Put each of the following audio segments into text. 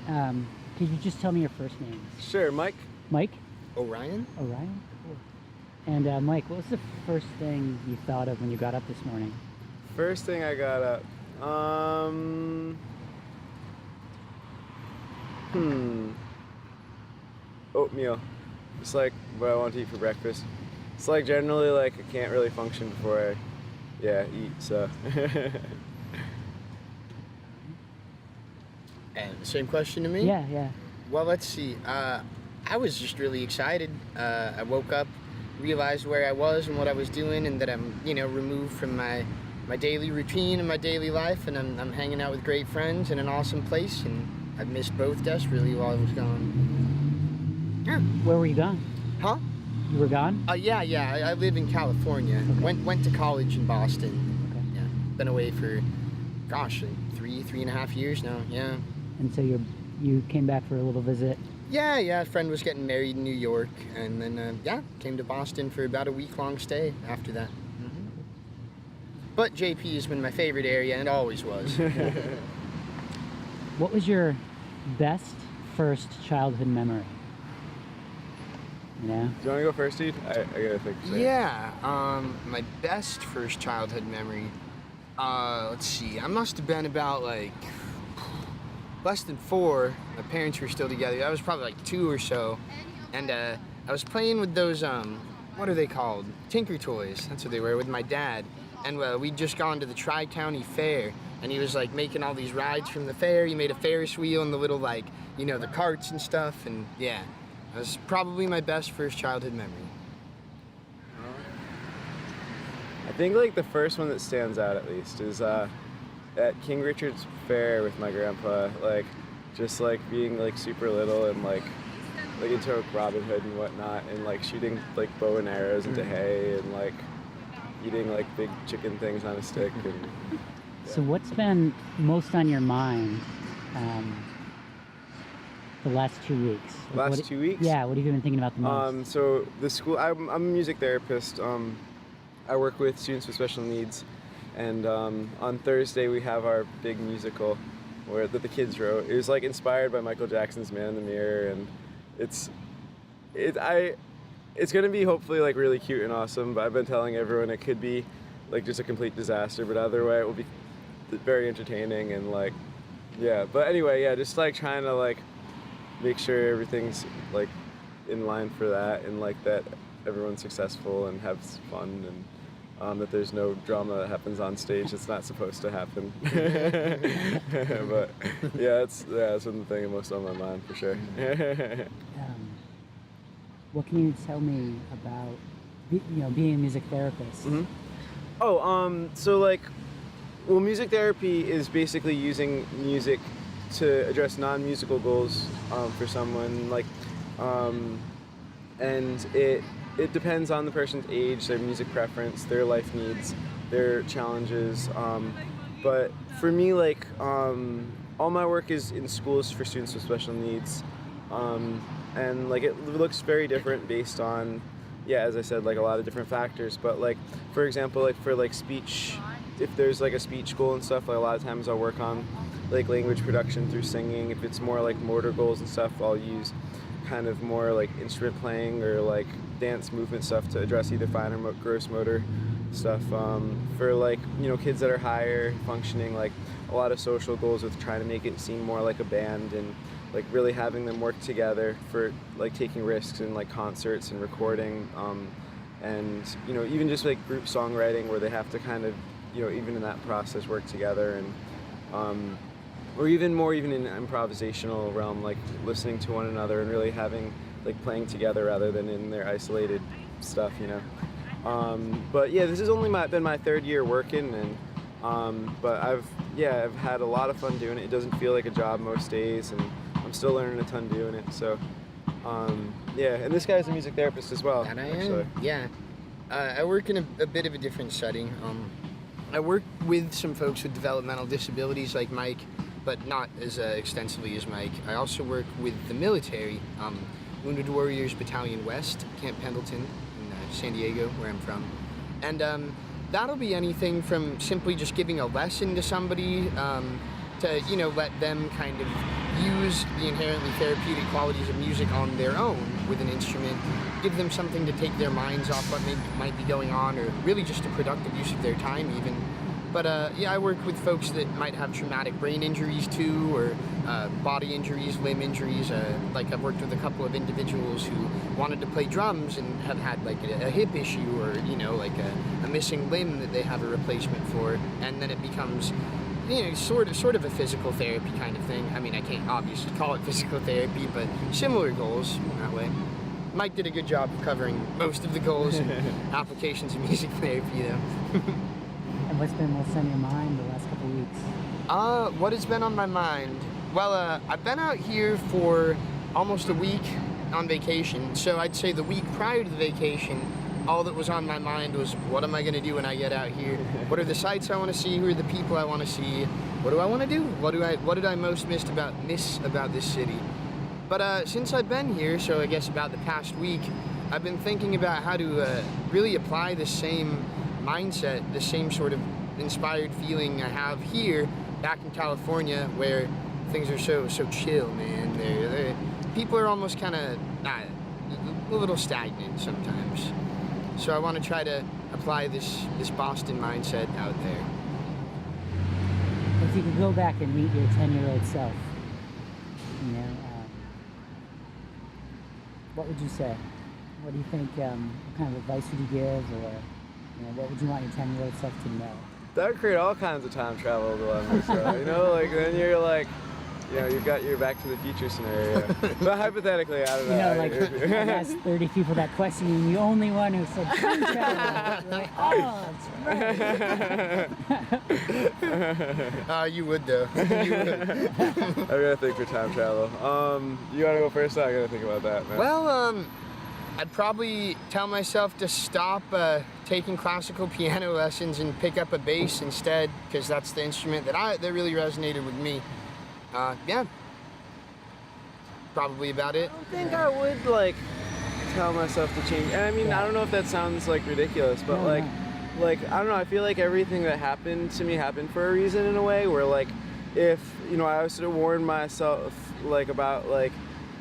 Could you just tell me your first names? Sure, Mike. Mike? Orion? Orion? Cool. And Mike, what was the first thing you thought of when you got up this morning? First thing I got up. Oatmeal. It's like what I want to eat for breakfast. It's like generally like I can't really function before I eat, so. And same question to me? Yeah. Well, let's see. I was just really excited. I woke up, realized where I was and what I was doing, and that I'm, removed from my daily routine and my daily life, and I'm hanging out with great friends in an awesome place, and I've missed both desperately while I was gone. Yeah. Where were you gone? Huh? You were gone? Yeah. I live in California. Okay. Went to college in Boston. Okay. Yeah. Been away for, like, 3.5 years now. Yeah. And so you came back for a little visit? Yeah. A friend was getting married in New York, and then came to Boston for about a week-long stay after that. Mm-hmm. But JP has been my favorite area, and always was. What was your best first childhood memory? You know? Do you want to go first, dude? I gotta think. So. Yeah. My best first childhood memory. Let's see. I must have been about like less than 4. My parents were still together. I was probably like 2 or so, and I was playing with those what are they called? Tinker toys. That's what they were, with my dad. And we'd just gone to the Tri-County Fair, and he was like making all these rides from the fair. He made a Ferris wheel and the little the carts and stuff, and yeah, that was probably my best first childhood memory. I think like the first one that stands out at least is at King Richard's Fair with my grandpa, like just like being like super little and like into Robin Hood and whatnot, and like shooting like bow and arrows into hay and like eating like big chicken things on a stick. And, yeah. So what's been most on your mind the last 2 weeks? Like, last 2 weeks? Yeah, what have you been thinking about the most? So the school, I'm a music therapist. I work with students with special needs, and on Thursday we have our big musical that the kids wrote. It was like inspired by Michael Jackson's Man in the Mirror, and it's gonna be hopefully like really cute and awesome, but I've been telling everyone it could be like just a complete disaster, but either way it will be very entertaining and like, yeah. But anyway, yeah, just like trying to like make sure everything's like in line for that, and like that everyone's successful and has fun, and that there's no drama that happens on stage that's not supposed to happen. But yeah, that's one thing most on my mind for sure. What can you tell me about being a music therapist? Mm-hmm. So like, well, music therapy is basically using music to address non-musical goals for someone, like, and it depends on the person's age, their music preference, their life needs, their challenges. But for me, like, all my work is in schools for students with special needs, and like it looks very different based on, as I said, like a lot of different factors. But like, for example, like for like speech, if there's like a speech goal and stuff, like a lot of times I'll work on like language production through singing. If it's more like motor goals and stuff, I'll use kind of more like instrument playing or like dance movement stuff to address either fine or gross motor stuff. For like, kids that are higher functioning, like a lot of social goals with trying to make it seem more like a band, and like really having them work together for like taking risks in like concerts and recording, and even just like group songwriting where they have to kind of even in that process work together, and or even in improvisational realm, like listening to one another and really having like playing together rather than in their isolated stuff, but yeah, this has only been my 3rd year working, and but I've had a lot of fun doing it. It doesn't feel like a job most days, and I'm still learning a ton doing it. So and this guy's a music therapist as well. And I actually. am, yeah. I work in a bit of a different setting. I work with some folks with developmental disabilities like Mike, but not as extensively as Mike. I also work with the military, Wounded Warriors Battalion West, Camp Pendleton in San Diego, where I'm from. And that'll be anything from simply just giving a lesson to somebody, to, you know, let them kind of use the inherently therapeutic qualities of music on their own with an instrument, give them something to take their minds off what might be going on, or really just a productive use of their time even. But yeah, I work with folks that might have traumatic brain injuries too, or body injuries, limb injuries. Like I've worked with a couple of individuals who wanted to play drums and have had like a hip issue, or, you know, like a missing limb that they have a replacement for, and then it becomes, you know, sort of a physical therapy kind of thing. I mean, I can't obviously call it physical therapy, but similar goals that way. Mike did a good job of covering most of the goals and applications of music therapy, though. And what's been on your mind the last couple of weeks? What has been on my mind? Well, I've been out here for almost a week on vacation, so I'd say the week prior to the vacation, all that was on my mind was, what am I going to do when I get out here? What are the sights I want to see? Who are the people I want to see? What do I want to do? What did I most miss about this city? But since I've been here, so I guess about the past week, I've been thinking about how to really apply the same mindset, the same sort of inspired feeling I have here back in California, where things are so chill, man. People are almost kind of a little stagnant sometimes. So I want to try to apply this Boston mindset out there. If you could go back and meet your 10-year-old self, you know, what would you say? What do you think? What kind of advice would you give, or, you know, what would you want your 10-year-old self to know? That would create all kinds of time travel dilemmas. So, you know, like then you're like, you know, you've got your Back to the Future scenario. But hypothetically, I don't know. You know, like I asked 30 people that question, and the only one who said time travel. Like, oh, that's right. You would though. You would. I gotta think for time travel. You wanna go first? I gotta think about that, man. Well, I'd probably tell myself to stop taking classical piano lessons and pick up a bass instead, because that's the instrument that really resonated with me. Yeah, probably about it. I don't think I would like tell myself to change. And I mean, I don't know if that sounds like ridiculous, but like I don't know. I feel like everything that happened to me happened for a reason in a way. Where like, if you know, I was to warn myself like about like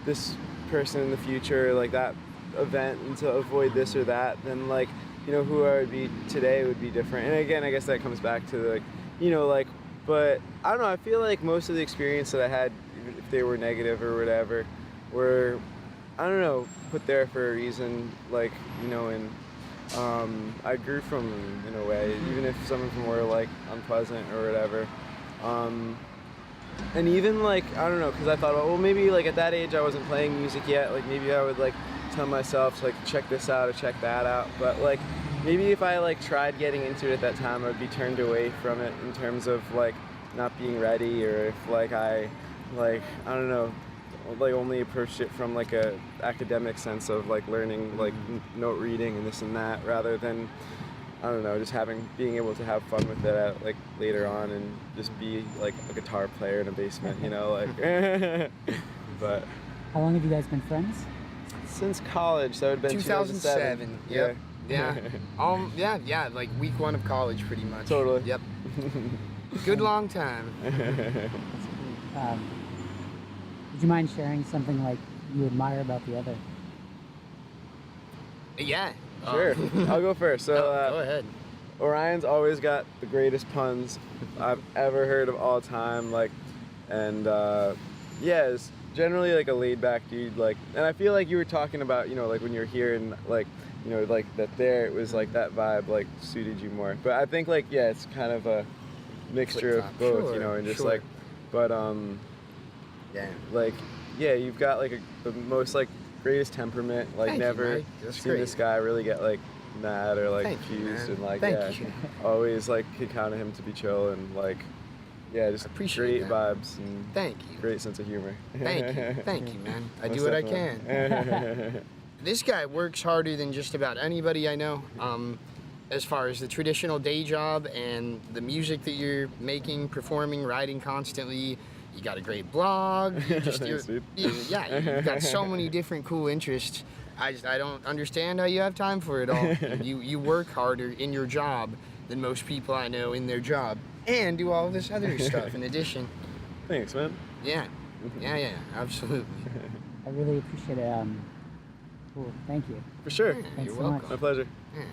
this person in the future, like that event, and to avoid this or that, then like, you know, who I would be today would be different. And again, I guess that comes back to like, you know, like. But I don't know, I feel like most of the experience that I had, even if they were negative or whatever, were, I don't know, put there for a reason, like, you know, and I grew from them in a way, even if some of them were like unpleasant or whatever. And even like, I don't know, because I thought, well, maybe like at that age I wasn't playing music yet, like maybe I would like tell myself to like check this out or check that out, but like, maybe if I like tried getting into it at that time, I would be turned away from it in terms of like not being ready, or if like I don't know, like only approached it from like a academic sense of like learning like note reading and this and that, rather than, I don't know, just being able to have fun with it at, like later on, and just be like a guitar player in a basement, you know, like. But How long have you guys been friends? since college, so it would have been 2007. Yep. Yeah. Yeah, like week 1 of college, pretty much. Totally. Yep. Good long time. Would you mind sharing something like you admire about the other? Yeah. Sure. I'll go first. So go ahead. Orion's always got the greatest puns I've ever heard of all time. Like, and yeah, it's generally like a laid back dude. Like, and I feel like you were talking about, you know, like when you're here and like, you know, like that there, it was like that vibe like suited you more. But I think like, yeah, it's kind of a mixture of both, sure, you know, and just sure. like, but Yeah. like, yeah, you've got like the most like greatest temperament. Like, Thank you, never Mike. That's seen great. this guy really get like mad or like Thank you, confused, man. and like, Thank yeah, you. always like could count on him to be chill, and like, yeah, just Appreciate great that. vibes and Thank you. great sense of humor. Thank you, man. I Most do what I definitely. can. This guy works harder than just about anybody I know. As far as the traditional day job and the music that you're making, performing, writing constantly. You got a great blog. Thanks, dude. You've got so many different cool interests. I don't understand how you have time for it all. You work harder in your job than most people I know in their job, and do all this other stuff in addition. Thanks, man. Yeah. Yeah, absolutely. I really appreciate it. Cool. Thank you. For sure. Yeah, Thanks you're so welcome. much. My pleasure. Yeah.